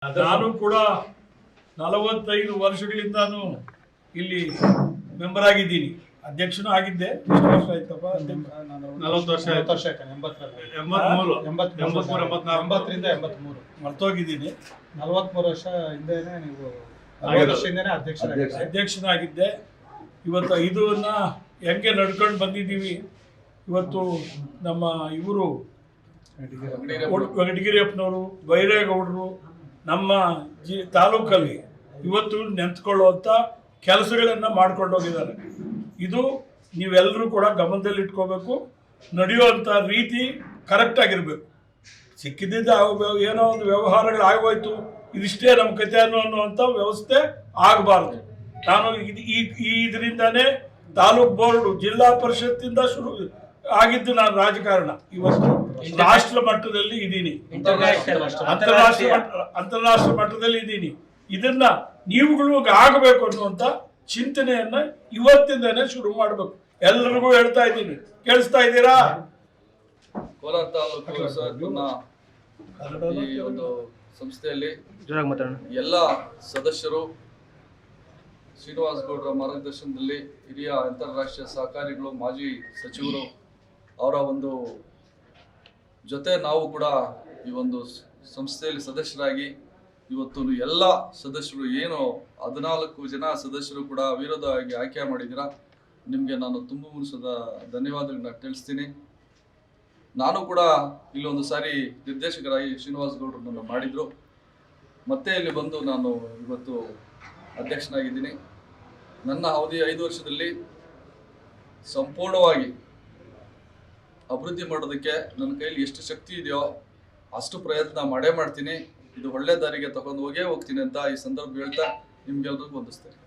ನಾನು ಕೂಡ 45 ವರ್ಷಗಳಿಂದಾನು ಇಲ್ಲಿ ಮೆಂಬರ್ ಆಗಿದ್ದೀನಿ. ಅಧ್ಯಕ್ಷನೂ ಆಗಿದ್ದೆ. ಎಷ್ಟು ವರ್ಷ ಆಯ್ತಪ್ಪ? 40 ವರ್ಷ ಆಯ್ತು. 83 ಮರ್ತೋಗಿದ್ದೀನಿ. 43 ವರ್ಷ ಹಿಂದೆನೆ ನೀವು ಅಧ್ಯಕ್ಷನಾಗಿದ್ದೆ. ಇವತ್ತು ಇದನ್ನ ಹೆಂಗೆ ನಡ್ಕೊಂಡು ಬಂದಿದ್ದೀವಿ. ಇವತ್ತು ನಮ್ಮ ಇವರು ವೆಂಕಟಗಿರಿಯಪ್ಪನವರು, ಬೈರೇಗೌಡರು ನಮ್ಮ ತಾಲೂಕಲ್ಲಿ ಇವತ್ತು ನೆಂತ್ಕೊಳ್ಳುವಂಥ ಕೆಲಸಗಳನ್ನು ಮಾಡ್ಕೊಂಡು ಹೋಗಿದ್ದಾರೆ. ಇದು ನೀವೆಲ್ಲರೂ ಕೂಡ ಗಮನದಲ್ಲಿ ಇಟ್ಕೋಬೇಕು. ನಡೆಯುವಂಥ ರೀತಿ ಕರೆಕ್ಟಾಗಿರಬೇಕು. ಸಿಕ್ಕಿದ್ದ ಏನೋ ಒಂದು ವ್ಯವಹಾರಗಳು ಆಗೋಯ್ತು, ಇದಿಷ್ಟೇ ನಮ್ಮ ಕತೆ ಅನ್ನುವಂಥ ವ್ಯವಸ್ಥೆ ಆಗಬಾರ್ದು. ನಾನು ಇದರಿಂದಾನೇ ತಾಲೂಕ್ ಬೋರ್ಡು, ಜಿಲ್ಲಾ ಪರಿಷತ್ತಿಂದ ಶುರು ಆಗಿದ್ದು ನಾನು ರಾಜಕಾರಣ. ಇವತ್ತು ರಾಷ್ಟ್ರ ಮಟ್ಟದಲ್ಲಿ ಇದ್ದೀನಿ, ಅಂತಾರಾಷ್ಟ್ರ ಮಟ್ಟದಲ್ಲಿ ಇದ್ದೀನಿ. ಇದನ್ನ ನೀವುಗಳು ಆಗಬೇಕು ಅನ್ನುವಂಥ ಚಿಂತನೆಯನ್ನ ಇವತ್ತಿಂದನೇ ಶುರು ಮಾಡಬೇಕು. ಎಲ್ಲರಿಗೂ ಹೇಳ್ತಾ ಇದ್ದೀನಿ, ಕೇಳಿಸ್ತಾ ಇದ್ದೀರಾ? ಕೋಲಾರ ತಾಲೂಕು ಈ ಒಂದು ಸಂಸ್ಥೆಯಲ್ಲಿ ಎಲ್ಲ ಸದಸ್ಯರು ಶ್ರೀನಿವಾಸ್ ಗೌಡರ ಮಾರ್ಗದರ್ಶನದಲ್ಲಿ ಹಿರಿಯ ಅಂತಾರಾಷ್ಟ್ರೀಯ ಸಹಕಾರಿಗಳು, ಮಾಜಿ ಸಚಿವರು ಅವರ ಒಂದು ಜೊತೆ ನಾವು ಕೂಡ ಈ ಒಂದು ಸಂಸ್ಥೆಯಲ್ಲಿ ಸದಸ್ಯರಾಗಿ ಇವತ್ತು ಎಲ್ಲ ಸದಸ್ಯರು ಏನು 14 ಜನ ಸದಸ್ಯರು ಕೂಡ ಅವಿರೋಧವಾಗಿ ಆಯ್ಕೆ ಮಾಡಿದ್ದೀರಾ. ನಿಮಗೆ ನಾನು ತುಂಬ ಮನಸ್ಸದ ಧನ್ಯವಾದಗಳನ್ನ ತಿಳಿಸ್ತೀನಿ. ನಾನು ಕೂಡ ಇಲ್ಲೊಂದು ಸಾರಿ ನಿರ್ದೇಶಕರಾಗಿ ಶ್ರೀನಿವಾಸ್ ಗೌಡರು ನನ್ನ ಮಾಡಿದ್ರು. ಮತ್ತೆ ಇಲ್ಲಿ ಬಂದು ನಾನು ಇವತ್ತು ಅಧ್ಯಕ್ಷನಾಗಿದ್ದೀನಿ. ನನ್ನ ಅವಧಿ 5 ವರ್ಷದಲ್ಲಿ ಸಂಪೂರ್ಣವಾಗಿ ಅಭಿವೃದ್ಧಿ ಮಾಡೋದಕ್ಕೆ ನನ್ನ ಕೈಲಿ ಎಷ್ಟು ಶಕ್ತಿ ಇದೆಯೋ ಅಷ್ಟು ಪ್ರಯತ್ನ ಮಾಡೇ ಮಾಡ್ತೀನಿ. ಇದು ಒಳ್ಳೆ ದಾರಿಗೆ ತಗೊಂಡು ಹೋಗೇ ಹೋಗ್ತೀನಿ ಅಂತ ಈ ಸಂದರ್ಭ ಹೇಳ್ತಾ ನಿಮ್ಗೆಲ್ರಿಗೂ ವಂದಿಸ್ತೇನೆ.